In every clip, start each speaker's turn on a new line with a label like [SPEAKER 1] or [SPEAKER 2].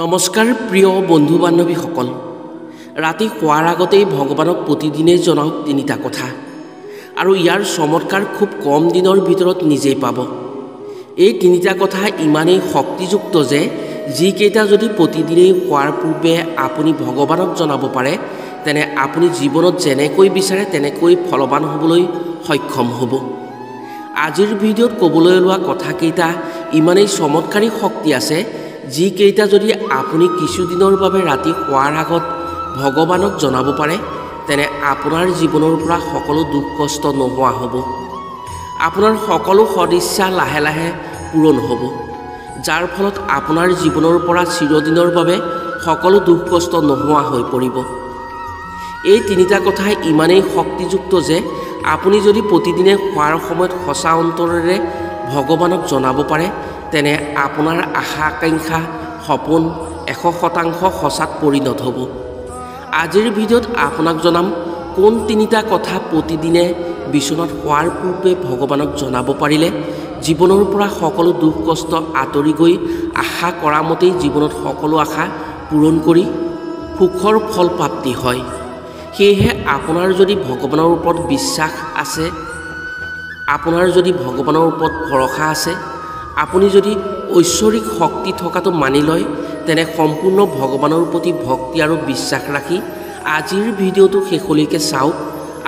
[SPEAKER 1] নমস্কাৰ প্ৰিয় বন্ধু বান্ধৱীসকল, ৰাতি শোৱাৰ আগতেই ভগৱানক প্ৰতিদিনেই জনাওক তিনিটা কথা আৰু ইয়াৰ চমৎকাৰ খুব কম দিনৰ ভিতৰত নিজেই পাব। এই তিনিটা কথা ইমানেই শক্তিযুক্ত যে যিকেইটা যদি প্ৰতিদিনেই শোৱাৰ পূৰ্বে আপুনি ভগৱানক জনাব পাৰে, তেনে আপুনি জীৱনত যেনেকৈ বিচাৰে তেনেকৈ ফলৱান হ'বলৈ সক্ষম হ'ব। আজিৰ ভিডিঅ'ত ক'বলৈ লোৱা কথাকেইটা ইমানেই চমৎকাৰী শক্তি আছে, যিকেইটা যদি আপুনি কিছুদিনৰ বাবে ৰাতি শোৱাৰ আগত ভগৱানক জনাব পাৰে, তেনে আপোনাৰ জীৱনৰ পৰা সকলো দুখ কষ্ট নোহোৱা হ'ব। আপোনাৰ সকলো সদিচ্ছা লাহে লাহে পূৰণ হ'ব, যাৰ ফলত আপোনাৰ জীৱনৰ পৰা চিৰদিনৰ বাবে সকলো দুখ কষ্ট নোহোৱা হৈ পৰিব। এই তিনিটা কথা ইমানেই শক্তিযুক্ত যে আপুনি যদি প্ৰতিদিনে শোৱাৰ সময়ত সঁচা অন্তৰেৰে ভগৱানক জনাব পাৰে, তেনে আপোনাৰ আশা আকাংক্ষা সপোন 100% সঁচাত পৰিণত হ'ব। আজিৰ ভিডিঅ'ত আপোনাক জনাম কোন তিনিটা কথা প্ৰতিদিনে বিচনাত শোৱাৰ পূৰ্বে ভগৱানক জনাব পাৰিলে জীৱনৰ পৰা সকলো দুখ কষ্ট আঁতৰি গৈ আশা কৰা মতেই জীৱনত সকলো আশা পূৰণ কৰি সুখৰ ফল প্ৰাপ্তি হয়। সেয়েহে আপোনাৰ যদি ভগৱানৰ ওপৰত বিশ্বাস আছে, আপোনাৰ যদি ভগৱানৰ ওপৰত ভৰসা আছে, আপুনি যদি ঐশ্বৰিক শক্তি থকাটো মানি লয়, তেনে সম্পূৰ্ণ ভগৱানৰ প্ৰতি ভক্তি আৰু বিশ্বাস ৰাখি আজিৰ ভিডিঅ'টো শেষলৈকে চাওক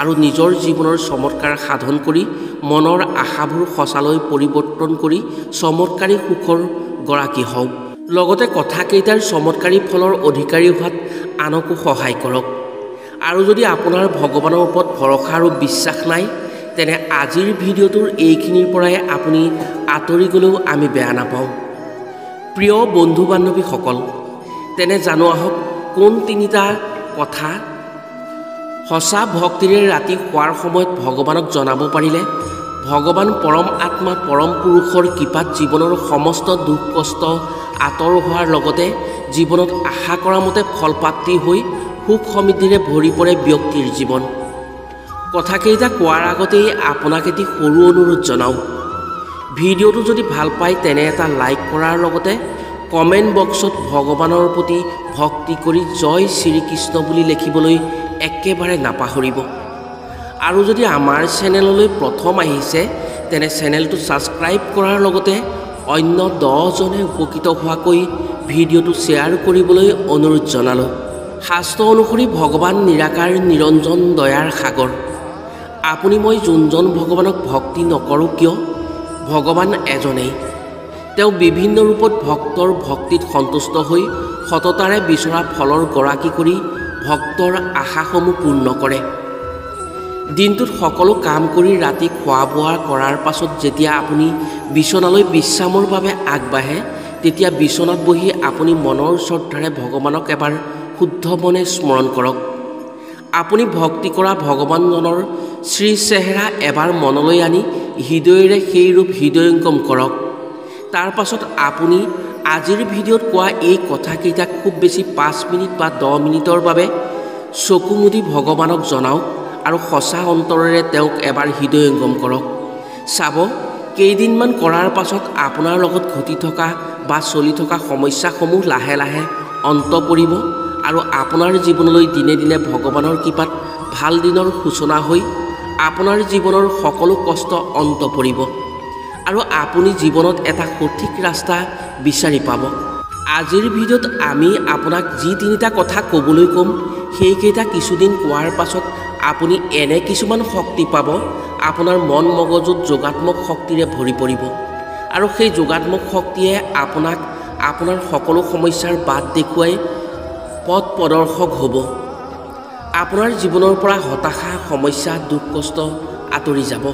[SPEAKER 1] আৰু নিজৰ জীৱনৰ চমৎকাৰ সাধন কৰি মনৰ আশাবোৰ সঁচালৈ পৰিৱৰ্তন কৰি চমৎকাৰী সুখৰ গৰাকী হওক। লগতে কথাকেইটাৰ চমৎকাৰী ফলৰ অধিকাৰী হোৱাত আনকো সহায় কৰক। আৰু যদি আপোনাৰ ভগৱানৰ ওপৰত ভৰসা আৰু বিশ্বাস নাই, তেনে আজিৰ ভিডিঅ'টোৰ এইখিনিৰ পৰাই আপুনি আঁতৰি গ'লেও আমি বেয়া নাপাওঁ। প্ৰিয় বন্ধু বান্ধৱীসকল, তেনে জানো আহক কোন তিনিটা কথা সঁচা ভক্তিৰে ৰাতি শোৱাৰ সময়ত ভগৱানক জনাব পাৰিলে ভগৱান পৰম আত্মা পৰম পুৰুষৰ কৃপাত জীৱনৰ সমস্ত দুখ কষ্ট আঁতৰ হোৱাৰ লগতে জীৱনত আশা কৰা মতে ফলপ্ৰাপ্তি হৈ সুখ সমৃদ্ধিৰে ভৰি পৰে ব্যক্তিৰ জীৱন। কথাকেইটা কোৱাৰ আগতেই আপোনাক এটি সৰু অনুৰোধ জনাওঁ। ভিডিঅ'টো যদি ভাল পায় তেনে এটা লাইক কৰাৰ লগতে কমেণ্ট বক্সত ভগৱানৰ প্ৰতি ভক্তি কৰি জয় শ্ৰীকৃষ্ণ বুলি লিখিবলৈ একেবাৰে নাপাহৰিব। আৰু যদি আমাৰ চেনেললৈ প্ৰথম আহিছে, তেনে চেনেলটো ছাবস্ক্ৰাইব কৰাৰ লগতে অন্য 10জনে উপকৃত হোৱাকৈ ভিডিঅ'টো শ্বেয়াৰ কৰিবলৈ অনুৰোধ জনালোঁ। শাস্ত্ৰ অনুসৰি ভগৱান নিৰাকাৰ নিৰঞ্জন দয়াৰ সাগৰ। আপুনি মই যোনজন ভগৱানক ভক্তি নকৰোঁ কিয়, ভগৱান এজনেই। তেওঁ বিভিন্ন ৰূপত ভক্তৰ ভক্তিত সন্তুষ্ট হৈ সততাৰে বিচৰা ফলৰ গৰাকী কৰি ভক্তৰ আশাসমূহ পূৰ্ণ কৰে। দিনটোত সকলো কাম কৰি ৰাতি খোৱা বোৱা কৰাৰ পাছত যেতিয়া আপুনি বিচনালৈ বিশ্ৰামৰ বাবে আগবাঢ়ে, তেতিয়া বিচনাত বহি আপুনি মনৰ শ্ৰদ্ধাৰে ভগৱানক এবাৰ শুদ্ধ মনে স্মৰণ কৰক। আপুনি ভক্তি কৰা ভগৱানজনৰ শ্ৰী চেহেৰা এবাৰ মনলৈ আনি হৃদয়েৰে সেই ৰূপ হৃদয়ংগম কৰক। তাৰ পাছত আপুনি আজিৰ ভিডিঅ'ত কোৱা এই কথাকেইটা খুব বেছি 5 মিনিট বা 10 মিনিটৰ বাবে চকু মুদি ভগৱানক জনাওক আৰু সঁচা অন্তৰেৰে তেওঁক এবাৰ হৃদয়ংগম কৰক। চাব, কেইদিনমান কৰাৰ পাছত আপোনাৰ লগত ঘটি থকা বা চলি থকা সমস্যাসমূহ লাহে লাহে অন্ত পৰিব আৰু আপোনাৰ জীৱনলৈ দিনে দিনে ভগৱানৰ কৃপাত ভাল দিনৰ সূচনা হৈ আপোনাৰ জীৱনৰ সকলো কষ্ট অন্ত পৰিব আৰু আপুনি জীৱনত এটা সঠিক ৰাস্তা বিচাৰি পাব। আজিৰ ভিডিঅ'ত আমি আপোনাক যি তিনিটা কথা ক'বলৈ ক'ম, সেইকেইটা কিছুদিন কোৱাৰ পাছত আপুনি এনে কিছুমান শক্তি পাব, আপোনাৰ মন মগজুত যোগাত্মক শক্তিৰে ভৰি পৰিব আৰু সেই যোগাত্মক শক্তিয়ে আপোনাক আপোনাৰ সকলো সমস্যাৰ বাট দেখুৱাই পথ প্ৰদৰ্শক হ'ব। আপোনাৰ জীৱনৰ পৰা হতাশা সমস্যা দুখ কষ্ট আঁতৰি যাব।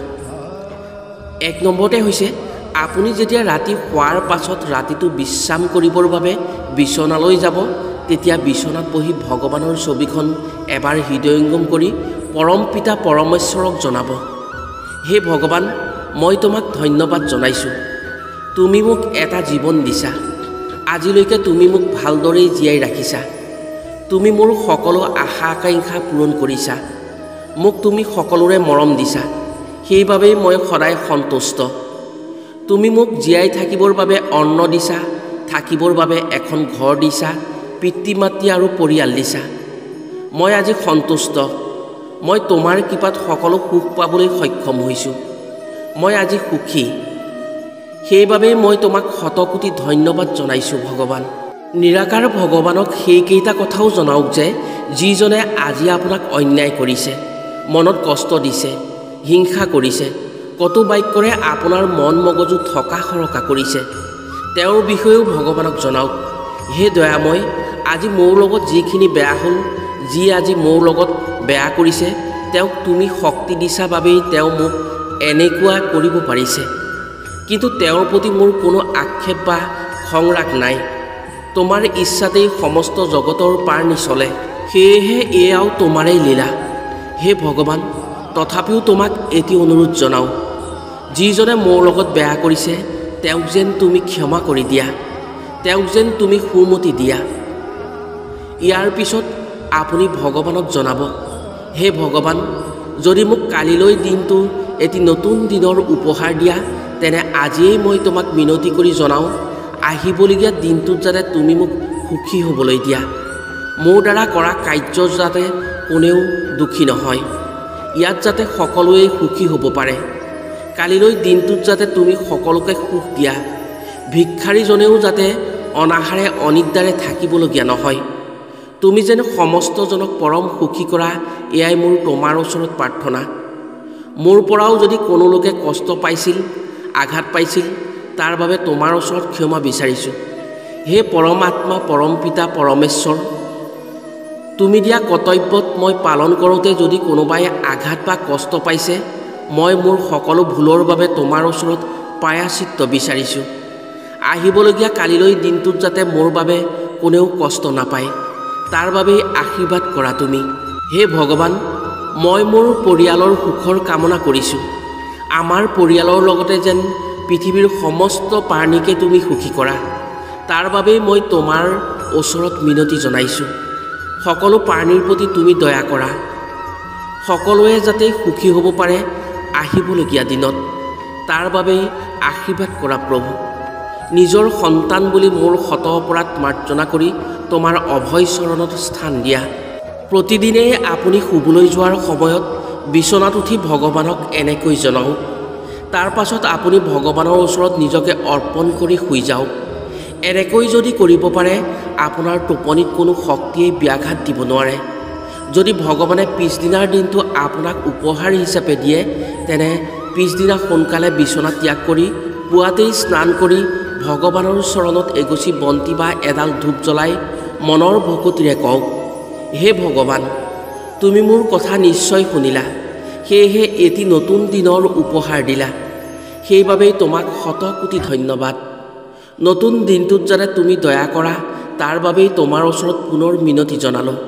[SPEAKER 1] 1 নম্বৰতে হৈছে, আপুনি যেতিয়া ৰাতি শোৱাৰ পাছত ৰাতিটো বিশ্ৰাম কৰিবৰ বাবে বিচনালৈ যাব, তেতিয়া বিচনাত বহি ভগৱানৰ ছবিখন এবাৰ হৃদয়ংগম কৰি পৰম পিতা পৰমেশ্বৰক জনাব। হে ভগৱান, মই তোমাক ধন্যবাদ জনাইছোঁ। তুমি মোক এটা জীৱন দিছা। আজিলৈকে তুমি মোক ভালদৰেই জীয়াই ৰাখিছা। তুমি মোৰ সকলো আশা আকাংক্ষা পূৰণ কৰিছা। মোক তুমি সকলোৰে মৰম দিছা, সেইবাবেই মই সদায় সন্তুষ্ট। তুমি মোক জীয়াই থাকিবৰ বাবে অন্ন দিছা, থাকিবৰ বাবে এখন ঘৰ দিছা, পিতৃ মাতৃ আৰু পৰিয়াল দিছা। মই আজি সন্তুষ্ট। মই তোমাৰ কৃপাত সকলো সুখ পাবলৈ সক্ষম হৈছোঁ। মই আজি সুখী। সেইবাবেই মই তোমাক শতকোটি ধন্যবাদ জনাইছোঁ ভগৱান। নিৰাকাৰ ভগৱানক সেইকেইটা কথাও জনাওক যে যিজনে আজি আপোনাক অন্যায় কৰিছে, মনত কষ্ট দিছে, হিংসা কৰিছে, কটু বাক্যৰে আপোনাৰ মন মগজু থকা সৰকা কৰিছে, তেওঁৰ বিষয়েও ভগৱানক জনাওক। হে দয়াময়, আজি মোৰ লগত যিখিনি বেয়া হ'ল, যি আজি মোৰ লগত বেয়া কৰিছে, তেওঁক তুমি শক্তি দিছা বাবেই তেওঁ মোক এনেকুৱা কৰিব পাৰিছে। কিন্তু তেওঁৰ প্ৰতি মোৰ কোনো আক্ষেপ বা খং-ৰাগ নাই। তোমাৰ ইচ্ছাতেই সমস্ত জগতৰ পাৰ নিচলে, সেয়েহে এয়াও তোমাৰেই লীলা। হে ভগৱান, তথাপিও তোমাক এটি অনুৰোধ জনাওঁ, যিজনে মোৰ লগত বেয়া কৰিছে তেওঁক যেন তুমি ক্ষমা কৰি দিয়া, তেওঁক যেন তুমি সুমতি দিয়া। ইয়াৰ পিছত আপুনি ভগৱানক জনাব, হে ভগৱান, যদি মোক কালিলৈ দিনটো এটি নতুন দিনৰ উপহাৰ দিয়া, তেনে আজিয়েই মই তোমাক মিনতি কৰি জনাওঁ, আহিবলগীয়া দিনটোত যাতে তুমি মোক সুখী হ'বলৈ দিয়া। মোৰ দ্বাৰা কৰা কাৰ্য যাতে কোনেও দুখী নহয়, ইয়াত যাতে সকলোৱে সুখী হ'ব পাৰে। কালিলৈ দিনটোত যাতে তুমি সকলোকে সুখ দিয়া, ভিক্ষাৰীজনেও যাতে অনাহাৰে অনিদ্ৰাৰে থাকিবলগীয়া নহয়। তুমি যেন সমস্তজনক পৰম সুখী কৰা, এয়াই মোৰ তোমাৰ ওচৰত প্ৰাৰ্থনা। মোৰ পৰাও যদি কোনো লোকে কষ্ট পাইছিল, আঘাত পাইছিল, তাৰ বাবে তোমাৰ ওচৰত ক্ষমা বিচাৰিছোঁ। হে পৰমাত্মা, পৰম পিতা, পৰমেশ্বৰ, তুমি দিয়া কৰ্তব্যত মই পালন কৰোঁতে যদি কোনোবাই আঘাত বা কষ্ট পাইছে, মই মোৰ সকলো ভুলৰ বাবে তোমাৰ ওচৰত প্ৰায়শ্চিত্ত বিচাৰিছোঁ। আহিবলগীয়া কালিলৈ দিনটোত যাতে মোৰ বাবে কোনেও কষ্ট নাপায়, তাৰ বাবেই আশীৰ্বাদ কৰা তুমি। হে ভগৱান, মই মোৰ পৰিয়ালৰ সুখৰ কামনা কৰিছোঁ। আমাৰ পৰিয়ালৰ লগতে যেন পৃথিৱীৰ সমস্ত প্ৰাণীকে তুমি সুখী কৰা, তাৰ বাবেই মই তোমাৰ ওচৰত মিনতি জনাইছোঁ। সকলো প্ৰাণীৰ প্ৰতি তুমি দয়া কৰা, সকলোৱে যাতে সুখী হ'ব পাৰে আহিবলগীয়া দিনত, তাৰ বাবেই আশীৰ্বাদ কৰা প্ৰভু। নিজৰ সন্তান বুলি মোৰ শত অপৰাধ মাৰ্জনা কৰি তোমাৰ অভয় চৰণত স্থান দিয়া। প্ৰতিদিনেই আপুনি শুবলৈ যোৱাৰ সময়ত বিচনাত উঠি ভগৱানক এনেকৈ জনাওক, তাৰ পাছত আপুনি ভগৱানৰ ওচৰত নিজকে অৰ্পণ কৰি শুই যাওক। এনেকৈ যদি কৰিব পাৰে, আপোনাৰ টোপনিত কোনো শক্তিয়ে ব্যাঘাত দিব নোৱাৰে। যদি ভগৱানে পিছদিনাৰ দিনটো আপোনাক উপহাৰ হিচাপে দিয়ে, তেনে পিছদিনা সোনকালে বিচনা ত্যাগ কৰি পুৱাতেই স্নান কৰি ভগৱানৰ চৰণত এগছি বন্তি বা এডাল ধূপ জ্বলাই মনৰ ভকতিৰে কওক, হে ভগৱান, তুমি মোৰ কথা নিশ্চয় শুনিলা, সেয়েহে এটি নতুন দিনৰ উপহাৰ দিলা। সেইবাবেই তোমাক শতকোটি ধন্যবাদ। নতুন দিনটোত যাতে তুমি দয়া কৰা, তাৰ বাবেই তোমাৰ ওচৰত পুনৰ মিনতি জনালোঁ।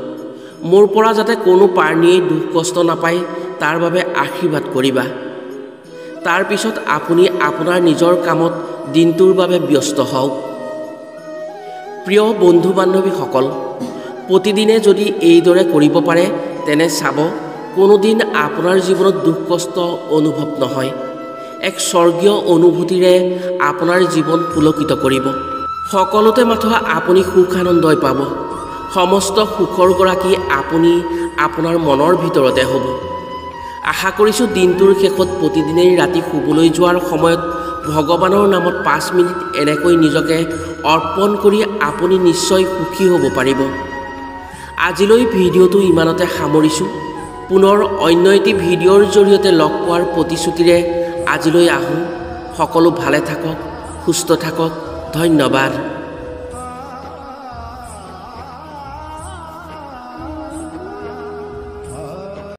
[SPEAKER 1] মোৰ পৰা যাতে কোনো প্ৰাণীয়ে দুখ কষ্ট নাপায়, তাৰ বাবে আশীৰ্বাদ কৰিবা। তাৰ পিছত আপুনি আপোনাৰ নিজৰ কামত দিনটোৰ বাবে ব্যস্ত হওক। প্ৰিয় বন্ধু বান্ধৱীসকল, প্ৰতিদিনে যদি এইদৰে কৰিব পাৰে, তেনে চাব কোনোদিন আপোনাৰ জীৱনত দুখ কষ্ট অনুভৱ নহয়। এক স্বৰ্গীয় অনুভূতিৰে আপোনাৰ জীৱন পুলকিত কৰিব। সকলোতে মাথো আপুনি সুখ আনন্দই পাব। সমস্ত সুখৰ গৰাকী আপুনি আপোনাৰ মনৰ ভিতৰতে হ'ব। আশা কৰিছোঁ দিনটোৰ শেষত প্ৰতিদিনেই ৰাতি শুবলৈ যোৱাৰ সময়ত ভগৱানৰ নামত 5 মিনিট এনেকৈ নিজকে অৰ্পণ কৰি আপুনি নিশ্চয় সুখী হ'ব পাৰিব। আজিলৈ ভিডিঅ'টো ইমানতে সামৰিছোঁ। পুনৰ অন্য এটি ভিডিঅ'ৰ জৰিয়তে লগ পোৱাৰ প্ৰতিশ্ৰুতিৰে আজিলৈ আহোঁ। সকলো ভালে থাকক, সুস্থ থাকক। ধন্যবাদ।